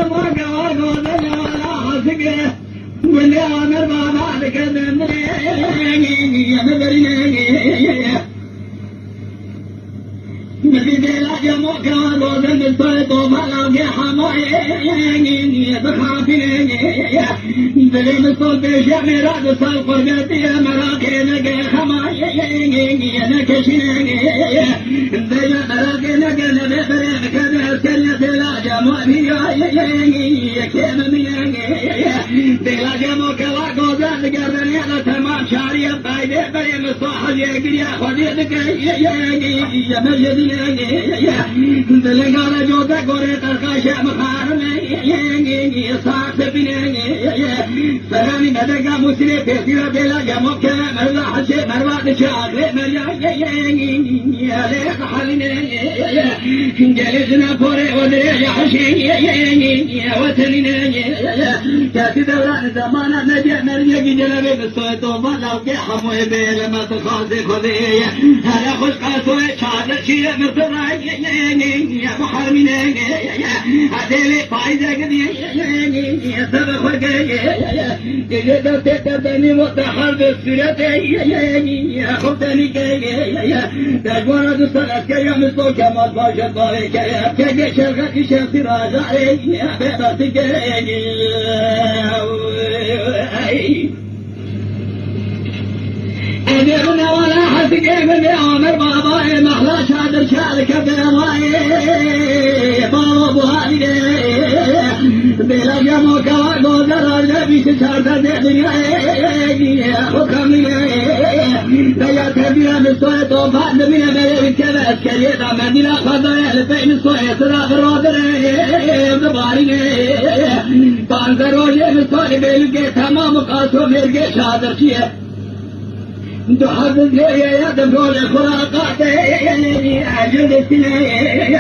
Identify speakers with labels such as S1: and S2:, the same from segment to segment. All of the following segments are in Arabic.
S1: جمعك وقودنا ولا حسقه واللي عمر بابا لك دمري يا مبريني مدينة لا جمعك وقودنا الطيط وفلوك حمايني بخافيني دلي مصطل بشعمي راد صلق قدتي مراكينك خمايني نكشيني دلي مراكينك نبرينك نسكرية لا جمع بياني كيم مياني دلا جمعك وقودنا قردني على تمام شعري بايدي بري مصطحل يقري خديتك يا مجدي دلي قال جودك قريت الخاشع مخارني صاحب بني سلامي مدقا مسلي في سيرة دلا جمعك مرضى حشي مرواد شاقري مرياني يا ليك حاليني جلسنا فوري ودري حشي وتنيني كاتي دولان زمانا نجي مريقي جلبي بسويت ومالاو كي حموي بي لما تخاصي خذي هلا خوش قاسوي شعر شيء مرتضى يا محرمين هديلي فايدة قدي سبخ وقاي جيدا تتبني متحر بالسيرة يا خبتني كي تجوانا دوستان اسكريا مستو كمال باشد باري كي شرغة شمسي راجع يا بيبرتي كي أديرنا ولا حسكي من عمر باباي محلا شادر شارك بنواي بابو هاي بلا جمو كوا غوزر نبي شارك دنيا حكمي ديا تبيا مستوى تو بعد من بيت كذا اسكريتا مدينة خضايا لبين مستوى سراغ رودر دباري بانزروجي مستوى بيلقى تمام قاسو ميرقى شادر شيه تحدث لي يا دبول خراقات عجل السنين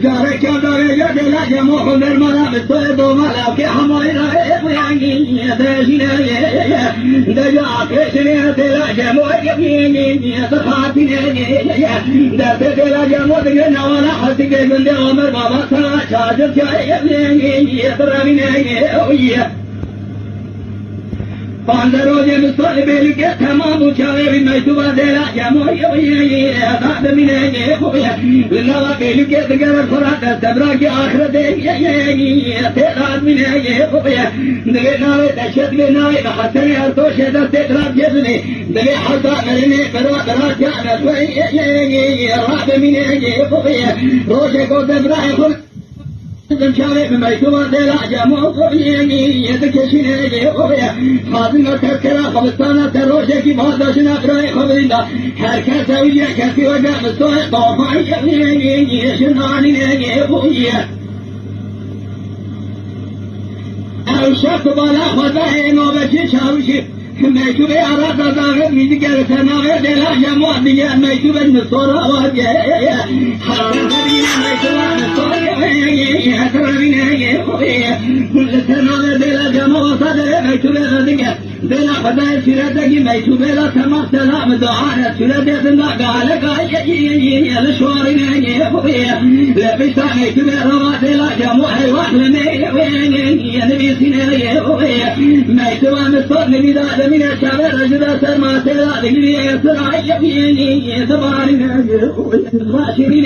S1: جارك يا لا جموح بالمرام الصيد وملاك حمايرة ويعني داجنا دجاك سنين لا جموح يبيني صحاتنا دابت لا جموح بينا ولا حسك من عمر بابا سلا شاجر شايبني برامنا باندروجي مستوى بيلك تمام وشاوي بميتوبة ديلا جموعي بعد من خويا لنوا بيلك تقرر الخراق تبراك آخر دي تقرار من خويا دقي ناوي تشد بناوي بحسني أرطوش تقرار جبني دقي حضا مرني برا جانا شوي راب من خويا روشي قد براي خل شارع بميتوبة ديلا جموعي يتكشيني خويا خاطنا تذكرة خبستانا تروشة كي بهداشنا براي خبرنا هركا سوية كسي وجه مستوى طوفاي شناني خويا او شخص بالا خداه نوبتي شاوشي ميتوبة عرادا داغر ميدقر سناغر ديلا جموع ديال ميتوبة النصورة واجه حرام خبينا ميتوبة النصورة كل سنة بلا جماعة صدر ميتوبة غدقة بلا خدايا سيرتك ميتوبة لا تمام سلام دعانا سيرتك تنقى عليك لشوارنا لبسا ميتوبة روات لا جماعة واحلة يا نبي سنة ميتوبة مصطر نبي داد من الشعب رجل سرما سلا دقلي يسرع يبيني سبارنا غاشرين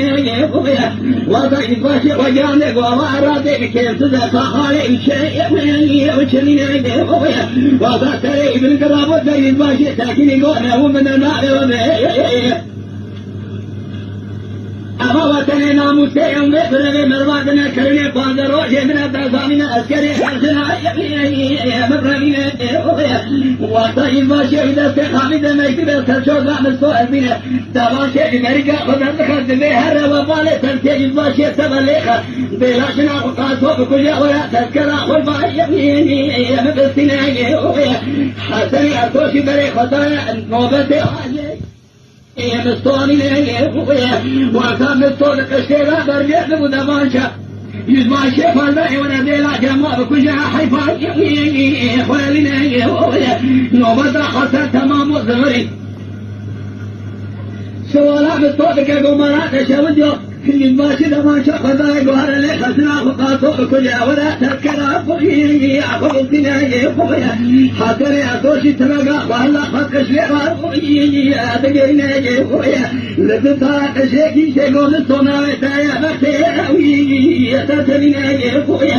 S1: وضعي فاشي وجانك وواراتك كيف تدفع خالي شيء وشلين وضع تري ابن قراب ودي الفاشي ساكن يقول ومن النار ومي أخواتنا ناموسيهم بفرغي مرضاتنا كرني باندروشي من الدرسامنا أسكري حرسنا يا مبرمينا وطي الفاشي إذا استخامي دميت بالترشوز عن السؤال بنا تباشي بمريكا خذت خذ بيهر وبالي تنتج الفاشي تبليخة بلاشنا وقاسو بكجا ولا تذكر أخو الفاشي يا مبستنا حسني أرتوشي بري خطايا نوبتي حاجي يا مستواني وكان مستواني قشيرا برجع بمدمانشا يزماشي فالبعي ونبيلا جمع بكجا حيفا خوالينا نوبتا خسر تمام وزغري سوالا مستواني كقمرات شاوديو كل ماشي لما شخذ يقهر لي خسنا فقاطو كلها ولا تذكر أخوي أخوي الدنيا أخوي حاضر يا توشي تلقى وهلا خدش لي أخوي أدقينا أخوي لتطاق شيكي شيكو للصنع تايا بختي أخوي أتتلنا أخوي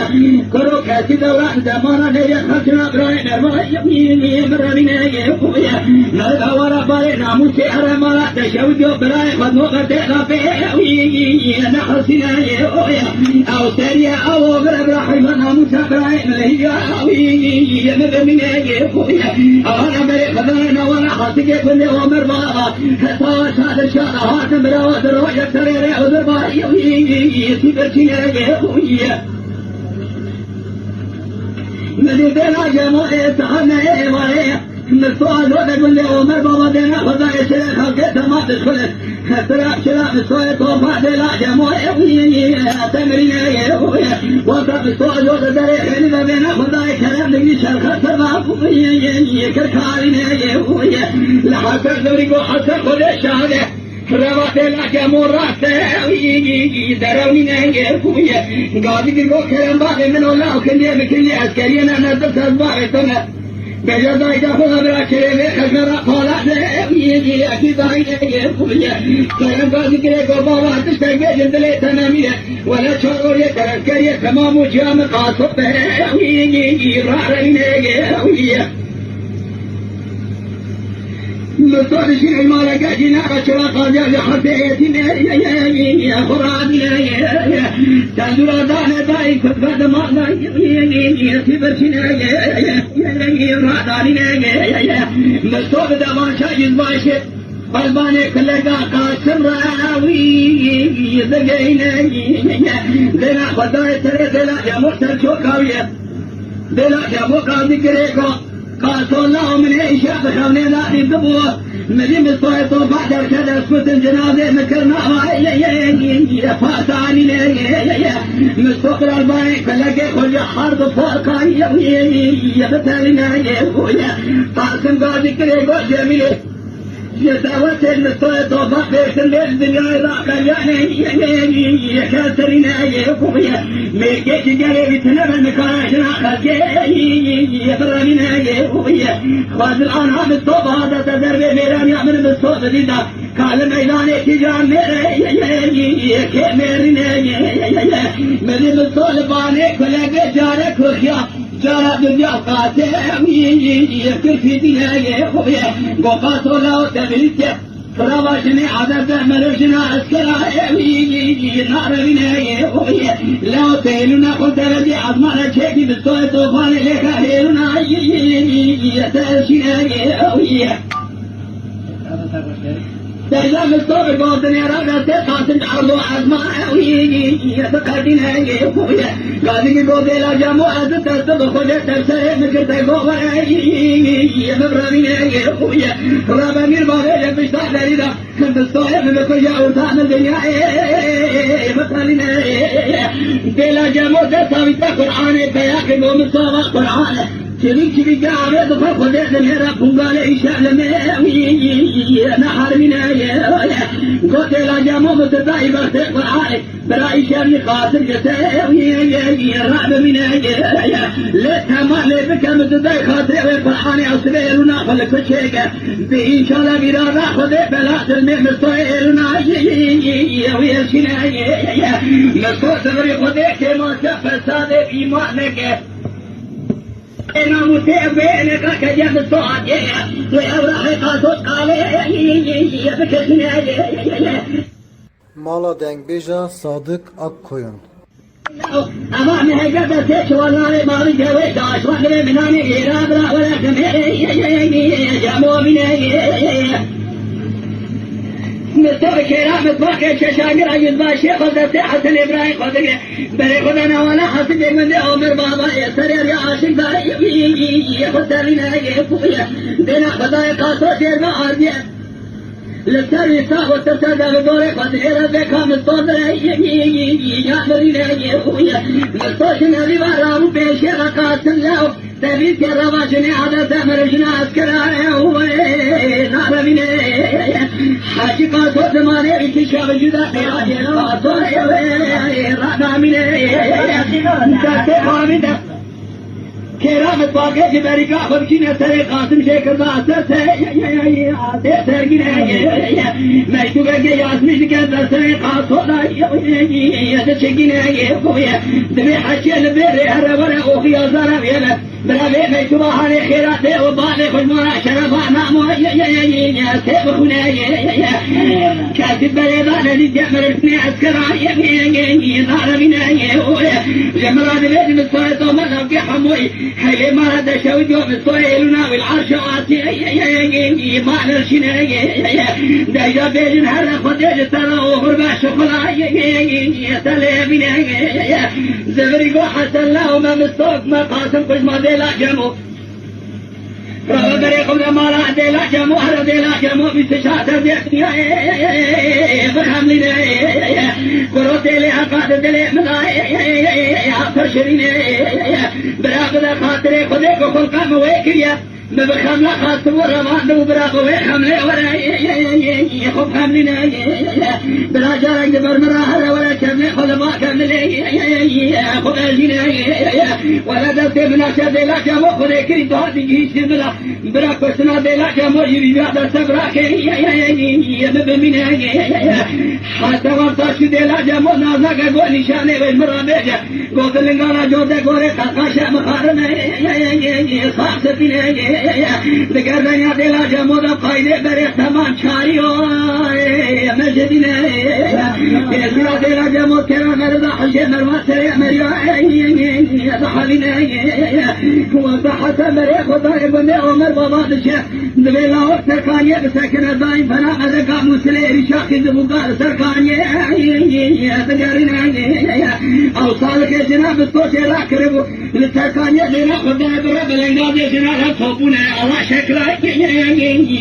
S1: كرو كاسي دوران زمانا نيا خسنا براي نرمى يميني مرمينا أخوي نرغى ورا باري ناموسي أرمالا تشوديو براي خدمو قرتي خفي أخوي أنا حسنا يا أو سريع أو غرب رحمنا مسافرين هي أوي من يا خويا أنا بري خدنا وأنا حاسك كل يوم ربا هذا هذا الشهر هذا مرا دروية سريع ودربا يوي سيبتنا يا خويا من دنا جماعة تهنا ويا السؤال هذا كل يوم ربا دنا خدا يشرح خلق تمام تدخل ترى شرع السؤال طوفا دلا جماعة تمرين يا خويا وصف السؤال هذا دري خلنا بينا خدا كلام نجي شرح سبعة كركارين يا خويا لحسن دوري حسن خدا شهادة روات لا جمورات دروني يا خويا قاعد يقول كلام بعد من الله كلية بكلية عسكرية أنا نزلت أسبوعنا بجدا إذا خذ براشة خسر قالت يجي أكيد هاي خويا كلام قاعد يقول بابا تشتاق جندلة تنامية ولا شعور يتذكر تمام وجام قاصب يجي رارين يا خويا مصارشين المالك جنا رشوا قاضي حسيتنا يا خرابنا يا تندر دان داي كفد ما يا سبرشنا يا رادارنا يا مصاب دمان شايز باشه قلباني كلها قاسم راوي دقينا دنا خداي ترى دلا يا مختار شوكاويه دلا يا مقاضي كريكو قاتلنا من إيشا بخوني لا يدبوه مدين بالصوت وبعد كذا اسكت الجنازة مكرنا يا فاتاني يا مستقر الباي فلقي كل حرب فوقاني يا بتالينا يا قاسم قاضي كريكو جميل يتوت المستوى طوفا في الدنيا راقا يعني كاترينا يا خويا ميكي جاري بتنام المكان خلقي يفرمينا يا خويا خاذ الآن هم الطوفا هذا تدرب ميران يعمل بالصوت ديدا قال ميداني تجان يا كاميرنا يا مدي بالصوت باني كل جارك وخيا جارة دنيا قاتم يكفي دينا يا خويا قوقاتو لا تبيت فرابشني عذاب ملوشنا عسكرا نار بنا يا خويا لا تهلنا قلت لدي عظمنا شيكي بالصوت طوفان لك هيلنا يتأشينا يا خويا تجلب الصوت قوتني رغت قاسم عرضو عظمة يتقدنا يا خويا قادم قوتي لا جموعة تتصدق خجة تبسر مكرت قوة مبرمينا يا خويا رابا مير باغي بشتاق دريدا بالصوت بكل جاء وطعم الدنيا مطالنا بلا جموعة تساوي قرآن تياقي قوم الصوت قرآن شريك جاء دخل خديت الهرب قال إيشاء لما نحرمنا يا قلت لا جامو متدعي بختك وعائك برا إيشاء قاتل يا رعب منا يا ليتها ما ليبك متدعي خاطر وفرحاني أصبيرنا خلق شيكا بإن شاء الله بلا خديت بلا تلميح مستويرنا ويرشنا يا مستوى تغري خديت ما سفر صادق إيمانك أنا متابعك كجاب الصعد وأوراق قاصد عليه بكسنا
S2: Mala Dengbeja Sadık Akkoyun.
S1: أمامي هجبت تشوالنا مالي جوي داش وحنا مناني رابرا ولا كمية جامو بنا مستوى كرام مطبخ ششاقر عجز باشي خذت حسن إبراهيم خذت بري خذنا ولا حسن من عمر بابا يسرير يا عاشق داري خذت لنا يفويا دينا خذايا قاصو سير معارضيا للسري ساق والترسادة بدوري خذيرا بكا مستوى يعملنا يفويا مستوى شنالي بارام بيشي قاسم له تبي كربا شني عادة مرجنا أذكره هو نعرفين حاجي قاطع زمانه بكشاف جدا قاطع رانا من كاتب كرامة باقي في أمريكا خبشين سري قاسم شكر باسر سرقنا ما يتوقع ياسمش كذا سري قاصونا يتشكينا دبي حكي البير هربنا أخي أزارا بيلا برابي ما يتوقع حالي خيرات وبالي خشمنا شرفانا مو سيبخنا كاتب بيضانا لجمر الثني عسكرا نعرفنا جمران الذي مستويت ومنهم في حموي هاي ما هذا شوي يوم الصويلنا والعرش عاصي ما نرشنا دايجا بيجن هذا خديج ترى وغربا شغلا سلامنا زبري حسن الله وما مستوك ما قاسم كل ما ديلا جمو رابري قبل ما لا ديلا جمو هذا ديلا جمو بستشاطر ديكني برهم لنا كروتي لها قادر دلي منا فرشرين برابر خاطري خديك وخلقا مويكريا ببخم لا خاطر ورمان دو برابر ويخم لي ورا يخب خملنا بلا جارك دبر مراهر ولا كملي خذ ما كملي خذ أجينا ولا دلت من أشد لا جمو خذ كري دهات جيش بلا برا كسنا دلا جمو يبي هذا سبراك بمنا حتى ورطاش دلا جمو نازك قول نشانه بالمرابج قلت لنا جودة قولي قلقاشة مخارنا خاصتنا ذكرنا يا دلا جمو دا قايدة بريخ تمام شاريو مجدنا يا دلا جمو كرا مرضى حشي مرمى سريع مريا ضحلنا وضحت مريخ وضايب عمر بابا دشة دبلا وقت سركانية بسكن دايم فنا أذكى مسلي رشاق دبوقار سركانية تجارنا أو صالك جناب التوش راكربو للسركانية لنا خدها برب الإنجاز جناب صوبنا على شكلها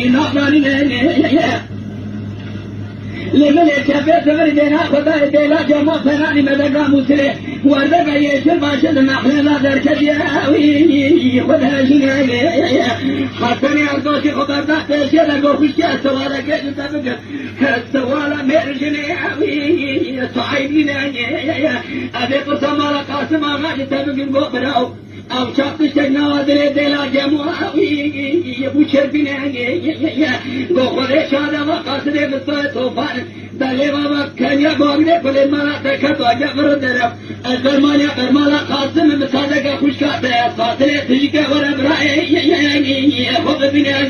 S1: ناظرنا لمن يتشافي سفر دينا خدا ديلا جمع فناني مدقا مسلي وردقا يشل باشد محلى لا دركد ياوي خدا جناي حسني أرضوشي خبر تحت يشيل قوفشي السوالة كيش تبقى السوالة مرجني ياوي صحيبنا أبي قسم على قاسم آغاش تبقى قبراو أو شخص شجنا ودري دلا جموعة يبو شربنا قخوري شادا وقاسري بطوة طوفان دلي بابا كان يبوغني كل المرات كتوا جفر درب الفرمانيا فرمالا قاسم مسادقة خوشكاتا قاسري تجيكا وربرائي خذ بنا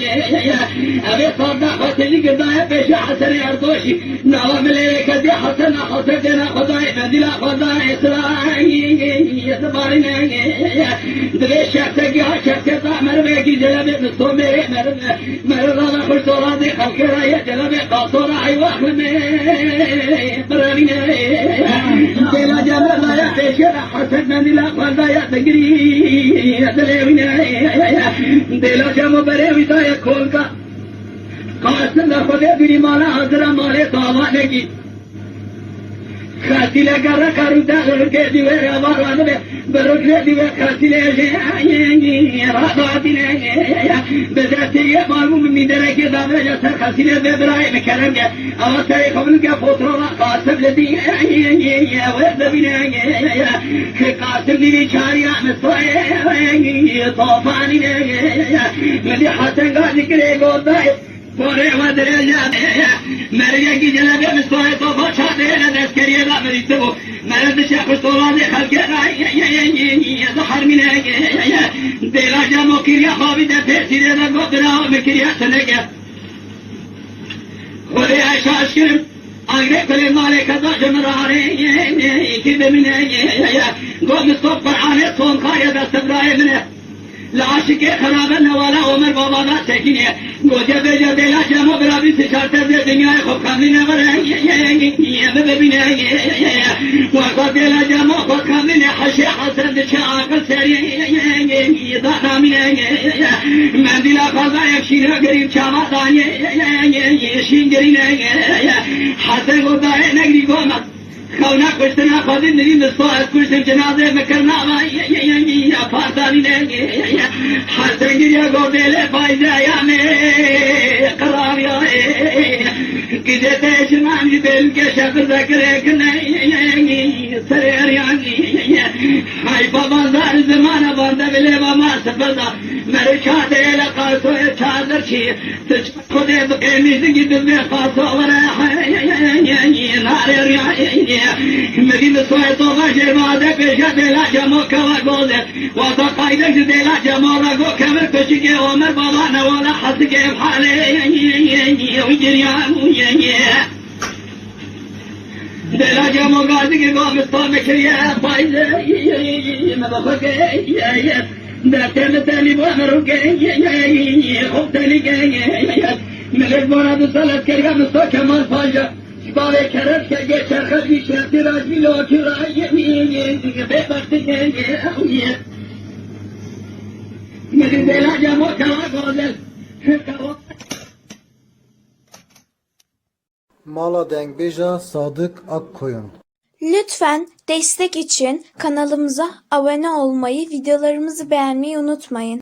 S1: أبي صادق فتجيك دايا بيش حسني أرضوشي نعوام ليك دي حسن حسدنا خداي بدلا خداي إسرائي يتبارنا دبي شفتك شفتك مرمي كي جلبي مستومي مرضى خوش صوراتي خلق راية جلبي قاصورة عيوة برامينا دلا جمال لا يحتشر حسن من لا خلدا يتقري دلوينا دلا جمال بريوي دايا كولكا قاسم لخذي بري مالا عذرا مالي طاوانكي خاتلة كارا كارو داخل كذي ويا بارانه بركلة دي خاتلة جاي راتاتنا بذاتي مالو من درك دامه جسر خاتلة ببراي مكرم جا أوسط قبل جا فطرنا قاسم لدي ويا بينا قاسم لي شاريا مستوى طوفاننا مدي حسن قال كريه قداي فوري ودرجة مريا کی جلبی مستوى طوفان شادينا دسكريه لا مريتبو مرد شاخ طولاني خلقنا ظهر منا ديلا جامو كريا خابدة تأثير لنا قدرا مكريا سنقا ولي عيشا أشكرم أغرق كل مالك ضاج مراري كذا منا قوم الصف فرعاني صوم خايا دستبراي منه لعاشق خرابنا ولا عمر بابا ذا سكينة قوجة بيجا ديلا جامو برابي سشارت دي دنيا خب كاملنا ورا ببينا وقد ديلا جامو خب كاملنا حشي حسن دشا عقل سري ضانا منا من ديلا خلدا يكشينا قريب شاما داني شين قرينا حسن قدائي نقري قومت خونا کشتنا خودی نریم ساعت کشتم جنازه مکرنا یا پاسانی نه حسنگی یا گودل فایده یا می قرار یا کجا تشمانی دل که شکر ذکر کنه سر یانی های بابا زار زمان بنده بله بابا سفدا مر چاده لقاسو چادر چی تج خود بقیمی گید به خاصو ورا نار یانی مدین سوی تو باشه واده پیش دلا جمع کوا گوزه واسه قایدش دلا جمع را گو کمر کشی عمر بابا نوالا حس که حاله ویجریان دلا جمع گازی که گام استام کریه فایده مبخوکه داتم تاني بوامرك خوتني ملك مراد صلاه كريم مستوى كمال فاجا شبابي كرم كجي شرخ في شرط راجي لو كراي بيبختك ملك دلا جمو كوا غوزل
S2: Mala Dengbeja Sadık Akkoyun.
S3: Lütfen destek için kanalımıza abone olmayı, videolarımızı beğenmeyi unutmayın.